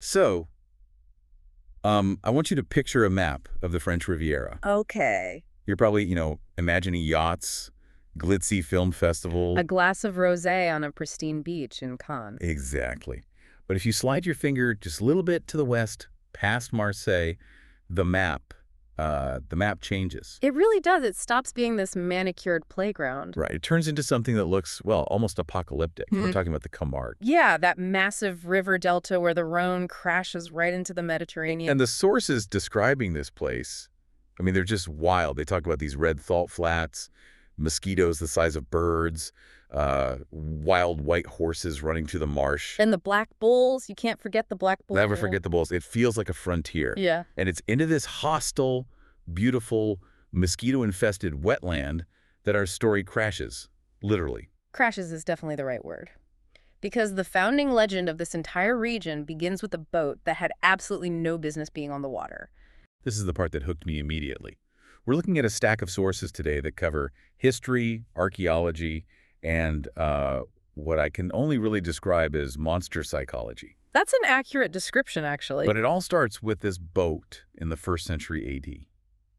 So, I want you to picture a map of the French Riviera. Okay. You're probably, imagining yachts, glitzy film A festivals. glass of rosé on a pristine beach in Cannes. Exactly. But if you slide your finger just a little bit to the west, past Marseille, the map, the map changes. It really does. It stops being this manicured playground. Right. It turns into something that looks, well, almost apocalyptic. We're talking about the Camargue. Yeah, that massive river delta where the Rhone crashes right into the Mediterranean. And the sources describing this place, I mean, they're just wild. They talk about these red salt flats, mosquitoes the size of birds, wild white horses running through the marsh. And the black bulls. You can't forget the black bulls. Never forget the bulls. It feels like a frontier. Yeah. And it's into this hostile, beautiful, mosquito-infested wetland that our story crashes, literally. Crashes is definitely the right word. Because the founding legend of this entire region begins with a boat that had absolutely no business being on the water. This is the part that hooked me immediately. We're looking at a stack of sources today that cover history, archaeology, and what I can only really describe as monster psychology. That's an accurate description, actually. But it all starts with this boat in the 1st century AD.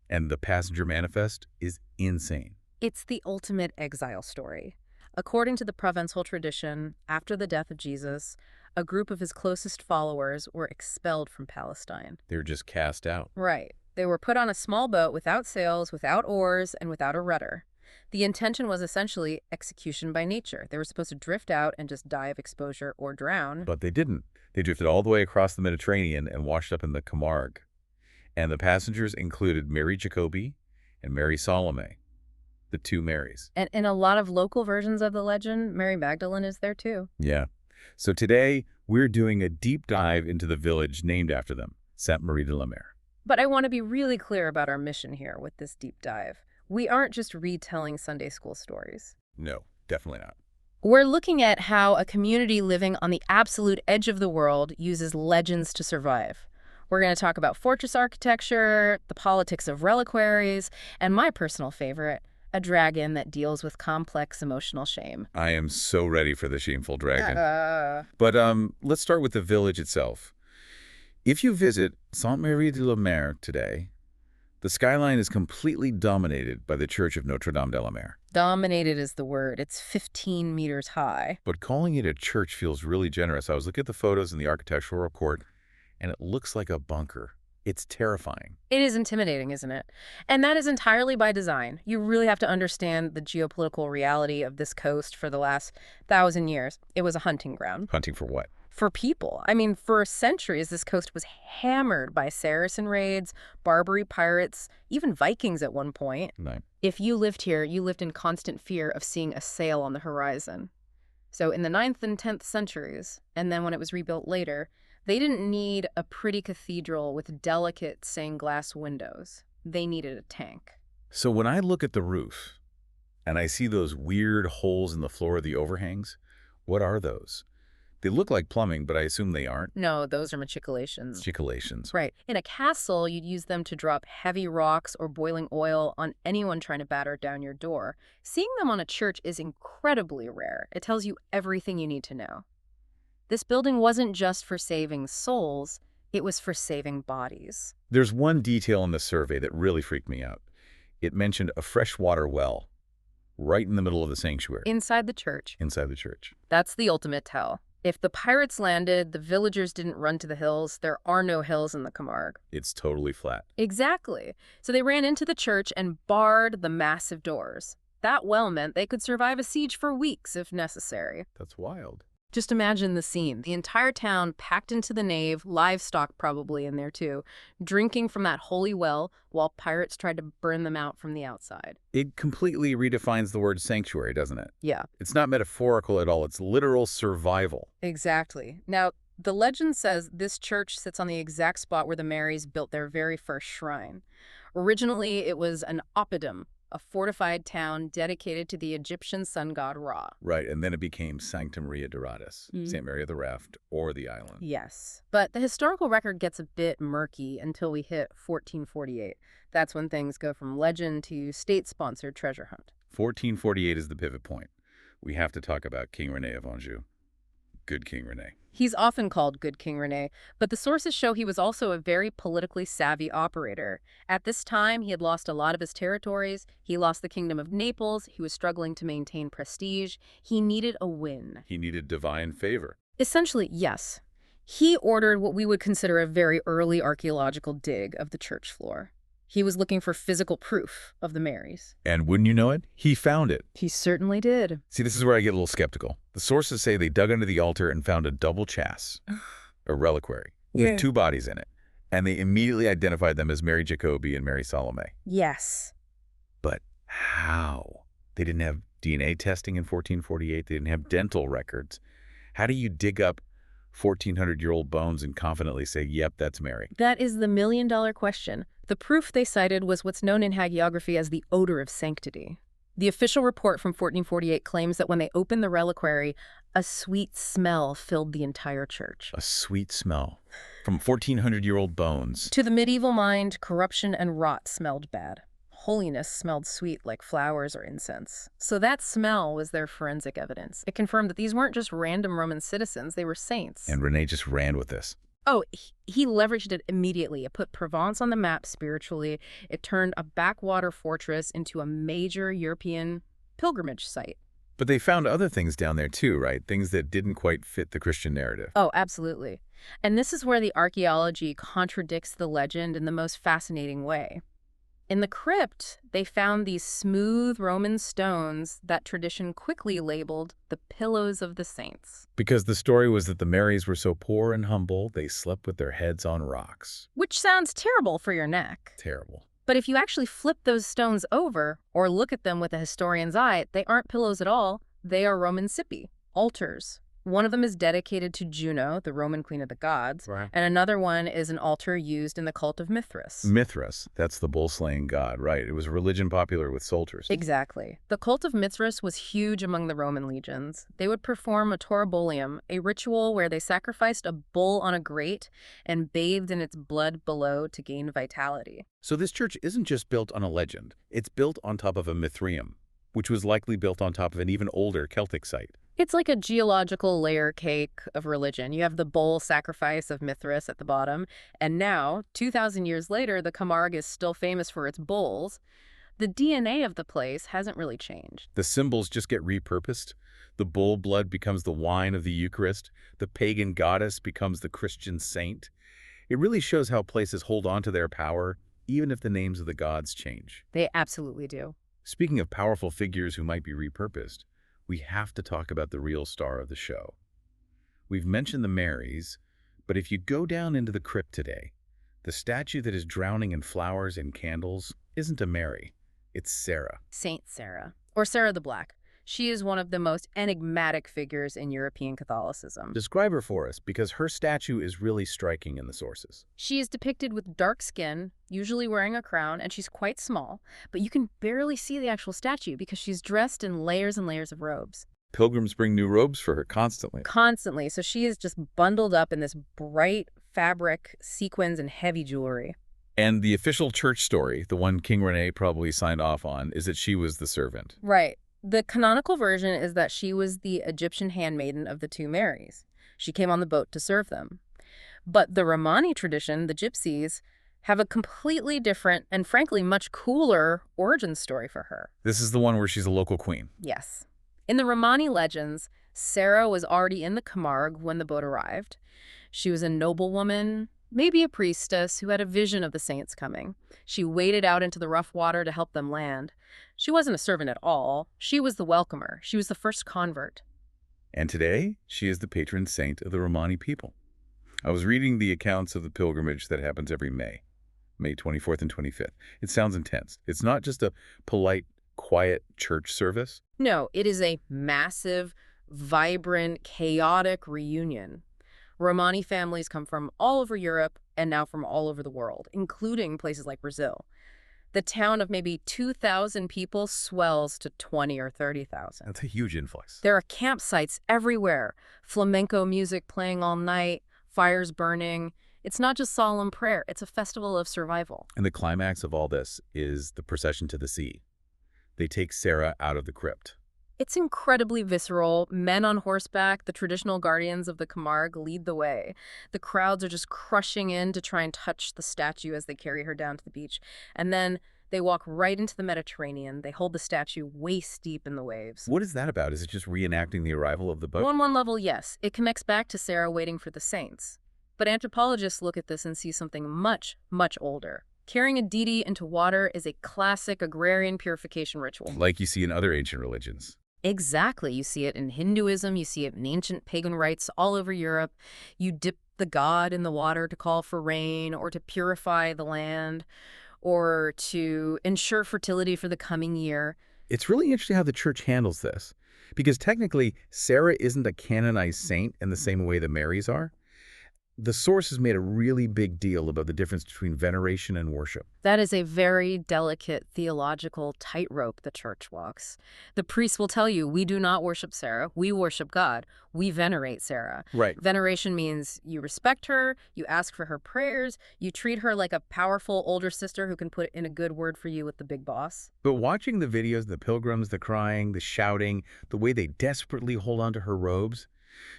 And the passenger manifest is insane. It's the ultimate exile story. According to the Provençal tradition, after the death of Jesus, a group of his closest followers were expelled from Palestine. They're just cast out. Right. They were put on a small boat without sails, without oars, and without a rudder. The intention was essentially execution by nature. They were supposed to drift out and just die of exposure or drown. But they didn't. They drifted all the way across the Mediterranean and washed up in the Camargue. And the passengers included Mary Jacobi and Mary Salome, the two Marys. And in a lot of local versions of the legend, Mary Magdalene is there too. Yeah. So today, we're doing a deep dive into the village named after them, Saintes-Maries-de-la-Mer. But I want to be really clear about our mission here with this deep dive. We aren't just retelling Sunday school stories. No, definitely not. We're looking at how a community living on the absolute edge of the world uses legends to survive. We're going to talk about fortress architecture, the politics of reliquaries, and my personal favorite, a dragon that deals with complex emotional shame. I am so ready for the shameful dragon. But let's start with the village itself. If you visit Saintes-Maries-de-la-Mer today, the skyline is completely dominated by the Church of Notre-Dame-de-la-Mer. Dominated is the word. It's 15 meters high. But calling it a church feels really generous. I was looking at the photos in the architectural report, and it looks like a bunker. It's terrifying. It is intimidating, isn't it? And that is entirely by design. You really have to understand the geopolitical reality of this coast for the last 1,000 years. It was a hunting ground. Hunting for what? For people. I mean, for centuries, this coast was hammered by Saracen raids, Barbary pirates, even Vikings at one point. No. If you lived here, you lived in constant fear of seeing a sail on the horizon. So in the 9th and 10th centuries, and then when it was rebuilt later, they didn't need a pretty cathedral with delicate stained glass windows. They needed a tank. So when I look at the roof and I see those weird holes in the floor of the overhangs, what are those? They look like plumbing, but I assume they aren't. No, those are machicolations. Machicolations. Right. In a castle, you'd use them to drop heavy rocks or boiling oil on anyone trying to batter down your door. Seeing them on a church is incredibly rare. It tells you everything you need to know. This building wasn't just for saving souls, it was for saving bodies. There's one detail in the survey that really freaked me out. It mentioned a freshwater well right in the middle of the sanctuary. Inside the church. Inside the church. That's the ultimate tell. If the pirates landed, the villagers didn't run to the hills. There are no hills in the Camargue. It's totally flat. Exactly. So they ran into the church and barred the massive doors. That well meant they could survive a siege for weeks if necessary. That's wild. Just imagine the scene. The entire town packed into the nave, livestock probably in there too, drinking from that holy well while pirates tried to burn them out from the outside. It completely redefines the word sanctuary, doesn't it? Yeah. It's not metaphorical at all. It's literal survival. Exactly. Now, the legend says this church sits on the exact spot where the Marys built their very first shrine. Originally, it was an oppidum, a fortified town dedicated to the Egyptian sun god Ra. Right, and then it became Sancta Maria Doratus, St. Mary of the Raft, or the island. Yes, but the historical record gets a bit murky until we hit 1448. That's when things go from legend to state-sponsored treasure hunt. 1448 is the pivot point. We have to talk about King René of Anjou. Good King Rene. He's often called Good King Rene, but the sources show he was also a very politically savvy operator. At this time, he had lost a lot of his territories. He lost the Kingdom of Naples. He was struggling to maintain prestige. He needed a win. He needed divine favor. Essentially, yes. He ordered what we would consider a very early archaeological dig of the church floor. He was looking for physical proof of the Marys. And wouldn't you know it, he found it. He certainly did. See, this is where I get a little skeptical. The sources say they dug under the altar and found a double chas, a reliquary, with 2 bodies in it. And they immediately identified them as Mary Jacobi and Mary Salome. Yes. But how? They didn't have DNA testing in 1448. They didn't have dental records. How do you dig up 1,400-year-old bones and confidently say, yep, that's Mary? That is the million-dollar question. The proof they cited was what's known in hagiography as the odor of sanctity. The official report from 1448 claims that when they opened the reliquary, a sweet smell filled the entire church. A sweet smell from 1,400-year-old bones. To the medieval mind, corruption and rot smelled bad. Holiness smelled sweet like flowers or incense. So that smell was their forensic evidence. It confirmed that these weren't just random Roman citizens, they were saints. And Rene just ran with this. Oh, he leveraged it immediately. It put Provence on the map spiritually. It turned a backwater fortress into a major European pilgrimage site. But they found other things down there too, right? Things that didn't quite fit the Christian narrative. Oh, absolutely. And this is where the archaeology contradicts the legend in the most fascinating way. In the crypt, they found these smooth Roman stones that tradition quickly labeled the pillows of the saints. Because the story was that the Marys were so poor and humble, they slept with their heads on rocks. Which sounds terrible for your neck. Terrible. But if you actually flip those stones over, or look at them with a historian's eye, they aren't pillows at all. They are Roman cippi, altars. One of them is dedicated to Juno, the Roman queen of the gods, Right. and another one is an altar used in the cult of Mithras. Mithras, that's the bull-slaying god, right? It was a religion popular with soldiers. Exactly. The cult of Mithras was huge among the Roman legions. They would perform a taurobolium, a ritual where they sacrificed a bull on a grate and bathed in its blood below to gain vitality. So this church isn't just built on a legend. It's built on top of a Mithraeum, which was likely built on top of an even older Celtic site. It's like a geological layer cake of religion. You have the bull sacrifice of Mithras at the bottom, and now, 2,000 years later, the Camargue is still famous for its bulls. The DNA of the place hasn't really changed. The symbols just get repurposed. The bull blood becomes the wine of the Eucharist. The pagan goddess becomes the Christian saint. It really shows how places hold on to their power, even if the names of the gods change. They absolutely do. Speaking of powerful figures who might be repurposed, we have to talk about the real star of the show. We've mentioned the Marys, but if you go down into the crypt today, the statue that is drowning in flowers and candles isn't a Mary, it's Sara. Saint Sara, or Sara the Black. She is one of the most enigmatic figures in European Catholicism. Describe her for us, because her statue is really striking in the sources. She is depicted with dark skin, usually wearing a crown, and she's quite small, but you can barely see the actual statue because she's dressed in layers and layers of robes. Pilgrims bring new robes for her constantly. Constantly, so she is just bundled up in this bright fabric, sequins, and heavy jewelry. And the official church story, the one King Rene probably signed off on, is that she was the servant. Right. The canonical version is that she was the Egyptian handmaiden of the 2 Marys. She came on the boat to serve them. But the Romani tradition, the Gypsies, have a completely different and frankly much cooler origin story for her. This is the one where she's a local queen. Yes. In the Romani legends, Sara was already in the Camargue when the boat arrived. She was a noblewoman, maybe a priestess, who had a vision of the saints coming. She waded out into the rough water to help them land. She wasn't a servant at all. She was the welcomer. She was the first convert. And today, she is the patron saint of the Romani people. I was reading the accounts of the pilgrimage that happens every May 24th and 25th. It sounds intense. It's not just a polite, quiet church service. No, it is a massive, vibrant, chaotic reunion. Romani families come from all over Europe and now from all over the world, including places like Brazil. The town of maybe 2,000 people swells to 20 or 30,000. That's a huge influx. There are campsites everywhere, flamenco music playing all night, fires burning. It's not just solemn prayer, it's a festival of survival. And the climax of all this is the procession to the sea. They take Sara out of the crypt. It's incredibly visceral. Men on horseback, the traditional guardians of the Camargue, lead the way. The crowds are just crushing in to try and touch the statue as they carry her down to the beach. And then they walk right into the Mediterranean. They hold the statue waist deep in the waves. What is that about? Is it just reenacting the arrival of the boat? On one level, yes. It connects back to Sara waiting for the saints. But anthropologists look at this and see something much, much older. Carrying a deity into water is a classic agrarian purification ritual. Like you see in other ancient religions. Exactly. You see it in Hinduism, you see it in ancient pagan rites all over Europe. You dip the god in the water to call for rain or to purify the land or to ensure fertility for the coming year. It's really interesting how the church handles this, because technically, Sara isn't a canonized saint in the same way the Marys are. The sources made a really big deal about the difference between veneration and worship. That is a very delicate theological tightrope the church walks. The priests will tell you, we do not worship Sara, we worship God. We venerate Sara. Right. Veneration means you respect her, you ask for her prayers, you treat her like a powerful older sister who can put in a good word for you with the big boss. But watching the videos, the pilgrims, the crying, the shouting, the way they desperately hold on to her robes,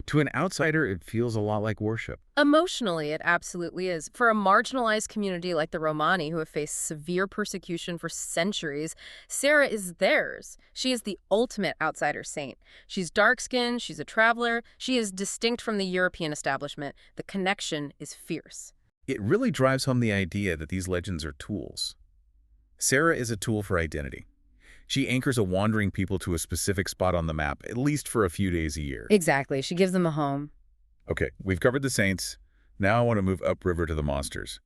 to an outsider, it feels a lot like worship. Emotionally, it absolutely is. For a marginalized community like the Romani, who have faced severe persecution for centuries, Sara is theirs. She is the ultimate outsider saint. She's dark-skinned, she's a traveler, she is distinct from the European establishment. The connection is fierce. It really drives home the idea that these legends are tools. Sara is a tool for identity. She anchors a wandering people to a specific spot on the map, at least for a few days a year. Exactly. She gives them a home. Okay, we've covered the saints. Now I want to move upriver to the monsters.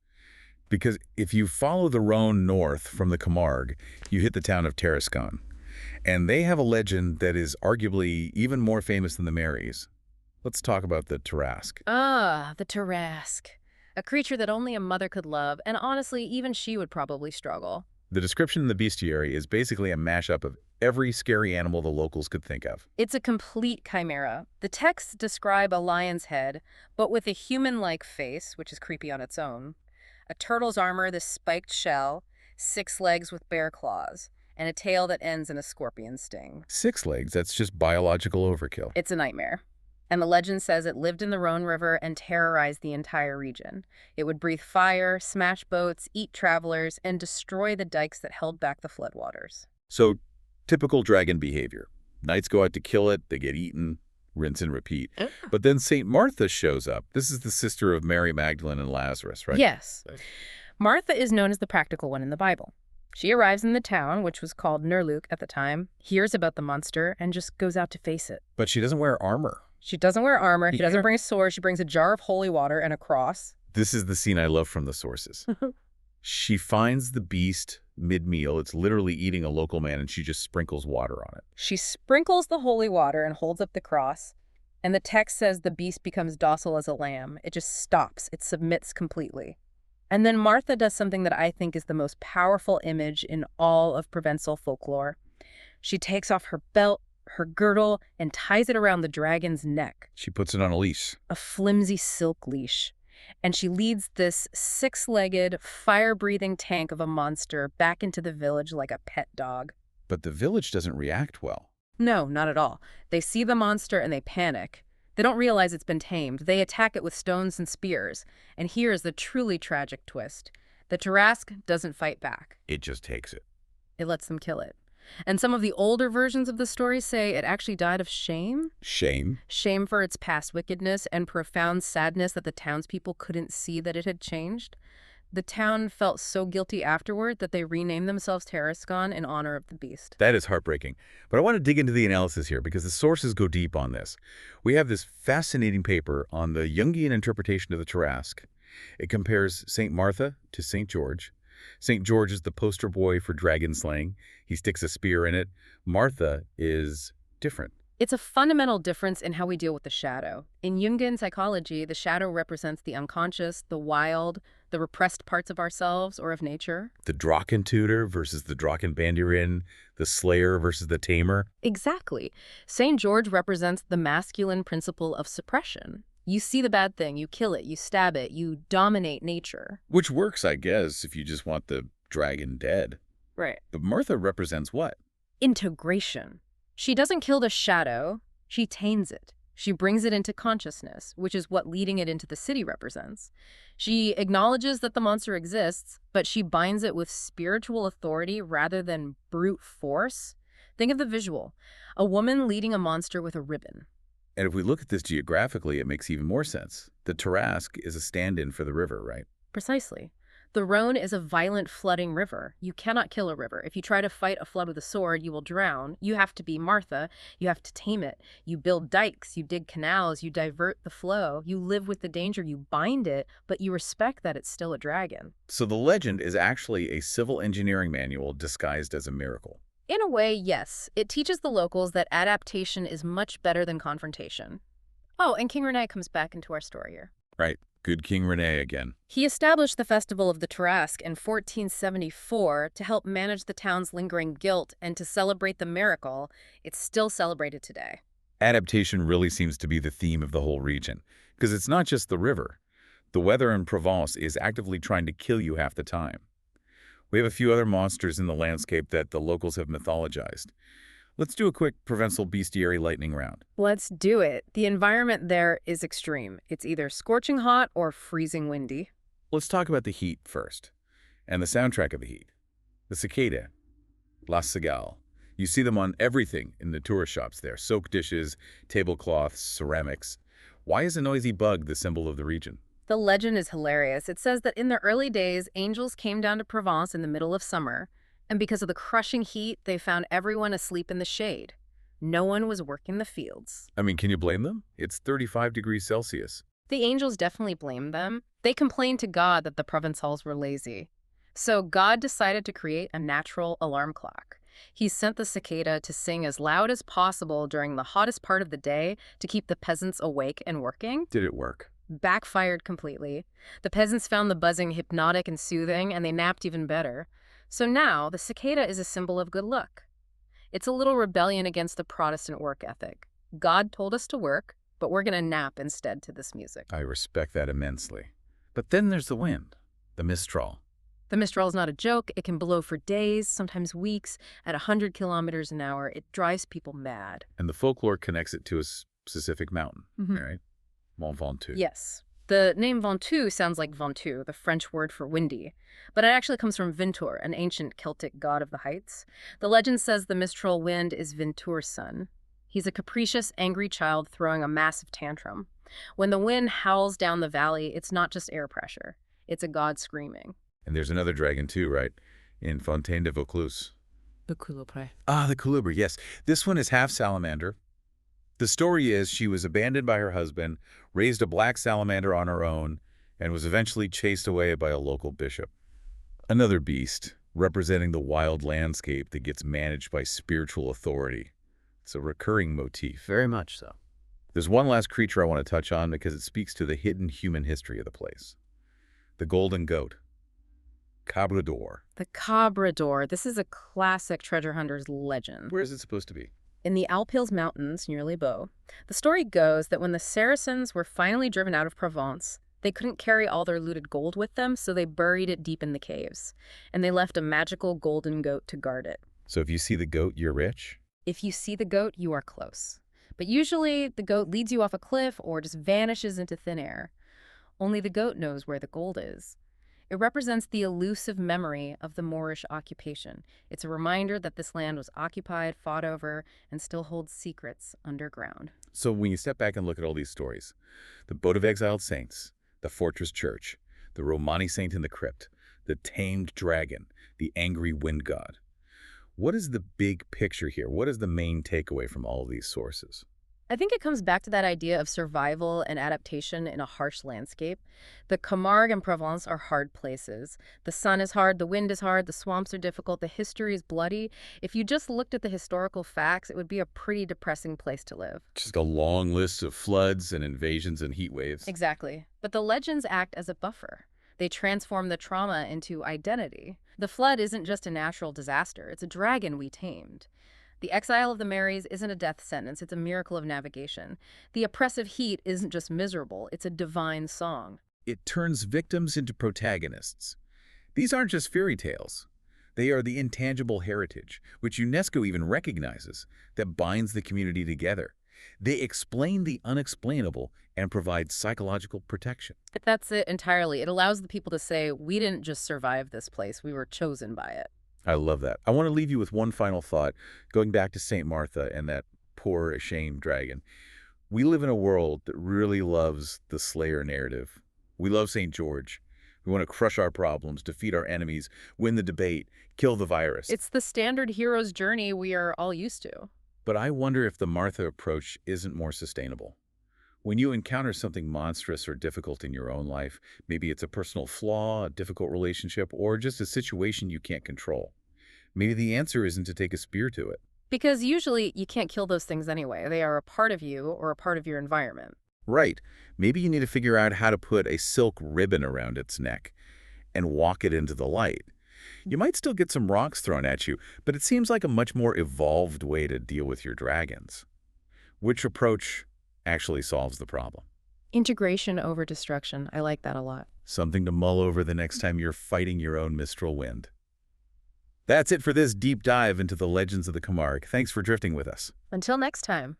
Because if you follow the Rhone north from the Camargue, you hit the town of Tarasque. And they have a legend that is arguably even more famous than the Marys. Let's talk about the Tarasque. The Tarasque. A creature that only a mother could love, and honestly, even she would probably struggle. The description in the bestiary is basically a mashup of every scary animal the locals could think of. It's a complete chimera. The texts describe a lion's head, but with a human-like face, which is creepy on its own, a turtle's armor, this spiked shell, 6 legs with bare claws, and a tail that ends in a scorpion sting. 6 legs, that's just biological overkill. It's a nightmare. And the legend says it lived in the Rhone River and terrorized the entire region. It would breathe fire, smash boats, eat travelers, and destroy the dikes that held back the floodwaters. So, typical dragon behavior. Knights go out to kill it, they get eaten, rinse and repeat. But then St. Martha shows up. This is the sister of Mary Magdalene and Lazarus, right? Yes. Martha is known as the practical one in the Bible. She arrives in the town, which was called Nerluc at the time, hears about the monster, and just goes out to face it. But she doesn't wear armor. She doesn't wear armor. She doesn't bring a sword. She brings a jar of holy water and a cross. This is the scene I love from the sources. She finds the beast mid-meal. It's literally eating a local man, and she just sprinkles water on it. She sprinkles the holy water and holds up the cross. And the text says the beast becomes docile as a lamb. It just stops. It submits completely. And then Martha does something that I think is the most powerful image in all of Provençal folklore. She takes off her belt, her girdle, and ties it around the dragon's neck. She puts it on a leash. A flimsy silk leash. And she leads this 6-legged, fire-breathing tank of a monster back into the village like a pet dog. But the village doesn't react well. No, not at all. They see the monster and they panic. They don't realize it's been tamed. They attack it with stones and spears. And here's the truly tragic twist. The Tarasque doesn't fight back. It just takes it. It lets them kill it. And some of the older versions of the story say it actually died of shame. Shame? Shame for its past wickedness and profound sadness that the townspeople couldn't see that it had changed. The town felt so guilty afterward that they renamed themselves Tarasque in honor of the beast. That is heartbreaking. But I want to dig into the analysis here because the sources go deep on this. We have this fascinating paper on the Jungian interpretation of the Tarasque. It compares St. Martha to St. George. St. George is the poster boy for dragon slaying. He sticks a spear in it. Martha is different. It's a fundamental difference in how we deal with the shadow. In Jungian psychology, the shadow represents the unconscious, the wild, the repressed parts of ourselves or of nature. The Drachentöter versus the Drachenbanderin, the slayer versus the tamer. Exactly. St. George represents the masculine principle of suppression. You see the bad thing, you kill it, you stab it, you dominate nature. Which works, I guess, if you just want the dragon dead. Right. But Martha represents what? Integration. She doesn't kill the shadow, she tames it. She brings it into consciousness, which is what leading it into the city represents. She acknowledges that the monster exists, but she binds it with spiritual authority rather than brute force. Think of the visual. A woman leading a monster with a ribbon. And if we look at this geographically, it makes even more sense. The Tarasque is a stand-in for the river, right? Precisely. The Rhone is a violent flooding river. You cannot kill a river. If you try to fight a flood with a sword, you will drown. You have to be Martha. You have to tame it. You build dikes. You dig canals. You divert the flow. You live with the danger. You bind it, but you respect that it's still a dragon. So the legend is actually a civil engineering manual disguised as a miracle. In a way, yes. It teaches the locals that adaptation is much better than confrontation. Oh, and King Rene comes back into our story here. Right. Good King Rene again. He established the Festival of the Tarasque in 1474 to help manage the town's lingering guilt and to celebrate the miracle. It's still celebrated today. Adaptation really seems to be the theme of the whole region, because it's not just the river. The weather in Provence is actively trying to kill you half the time. We have a few other monsters in the landscape that the locals have mythologized. Let's do a quick Provençal bestiary lightning round. Let's do it. The environment there is extreme. It's either scorching hot or freezing windy. Let's talk about the heat first, and the soundtrack of the heat. The cicada, La Cigale. You see them on everything in the tourist shops there. Soap dishes, tablecloths, ceramics. Why is a noisy bug the symbol of the region? The legend is hilarious. It says that in the early days, angels came down to Provence in the middle of summer, and because of the crushing heat, they found everyone asleep in the shade. No one was working the fields. I mean, can you blame them? It's 35 degrees Celsius. The angels definitely blamed them. They complained to God that the Provençals were lazy. So God decided to create a natural alarm clock. He sent the cicada to sing as loud as possible during the hottest part of the day to keep the peasants awake and working. Did it work? Backfired completely. The peasants found the buzzing hypnotic and soothing, and they napped even better. So now, the cicada is a symbol of good luck. It's a little rebellion against the Protestant work ethic. God told us to work, but we're going to nap instead to this music. I respect that immensely. But then there's the wind, the Mistral. The Mistral is not a joke. It can blow for days, sometimes weeks, at 100 kilometers an hour. It drives people mad. And the folklore connects it to a specific mountain, right? Mont Ventoux. Yes. The name Ventoux sounds like Ventoux, the French word for windy, but it actually comes from Ventur, an ancient Celtic god of the heights. The legend says the Mistral wind is Ventur's son. He's a capricious, angry child throwing a massive tantrum. When the wind howls down the valley, it's not just air pressure. It's a god screaming. And there's another dragon too, right? In Fontaine de Vaucluse. The Coulobre. Ah, the Coulobre, yes. This one is half salamander. The story is she was abandoned by her husband, raised a black salamander on her own, and was eventually chased away by a local bishop. Another beast, representing the wild landscape that gets managed by spiritual authority. It's a recurring motif. Very much so. There's one last creature I want to touch on because it speaks to the hidden human history of the place. The golden goat. Cabre d'Or. The Cabre d'Or. This is a classic treasure hunter's legend. Where is it supposed to be? In the Alpes Hills Mountains near Les Baux. The story goes that when the Saracens were finally driven out of Provence, they couldn't carry all their looted gold with them, so they buried it deep in the caves. And they left a magical golden goat to guard it. So if you see the goat, you're rich? If you see the goat, you are close. But usually, the goat leads you off a cliff or just vanishes into thin air. Only the goat knows where the gold is. It represents the elusive memory of the Moorish occupation. It's a reminder that this land was occupied, fought over, and still holds secrets underground. So when you step back and look at all these stories, the boat of exiled saints, the fortress church, the Romani saint in the crypt, the tamed dragon, the angry wind god. What is the big picture here? What is the main takeaway from all of these sources? I think it comes back to that idea of survival and adaptation in a harsh landscape. The Camargue and Provence are hard places. The sun is hard, the wind is hard, the swamps are difficult, the history is bloody. If you just looked at the historical facts, it would be a pretty depressing place to live. Just a long list of floods and invasions and heat waves. Exactly. But the legends act as a buffer. They transform the trauma into identity. The flood isn't just a natural disaster, it's a dragon we tamed. The exile of the Maries isn't a death sentence, it's a miracle of navigation. The oppressive heat isn't just miserable, it's a divine song. It turns victims into protagonists. These aren't just fairy tales. They are the intangible heritage, which UNESCO even recognizes, that binds the community together. They explain the unexplainable and provide psychological protection. That's it entirely. It allows the people to say, we didn't just survive this place, we were chosen by it. I love that. I want to leave you with one final thought, going back to St. Martha and that poor, ashamed dragon. We live in a world that really loves the Slayer narrative. We love St. George. We want to crush our problems, defeat our enemies, win the debate, kill the virus. It's the standard hero's journey we are all used to. But I wonder if the Martha approach isn't more sustainable. When you encounter something monstrous or difficult in your own life, maybe it's a personal flaw, a difficult relationship, or just a situation you can't control, maybe the answer isn't to take a spear to it. Because usually you can't kill those things anyway. They are a part of you or a part of your environment. Right. Maybe you need to figure out how to put a silk ribbon around its neck and walk it into the light. You might still get some rocks thrown at you, but it seems like a much more evolved way to deal with your dragons. Which approach actually solves the problem? Integration over destruction. I like that a lot. Something to mull over the next time you're fighting your own Mistral wind. That's it for this deep dive into the legends of the Camargue. Thanks for drifting with us. Until next time.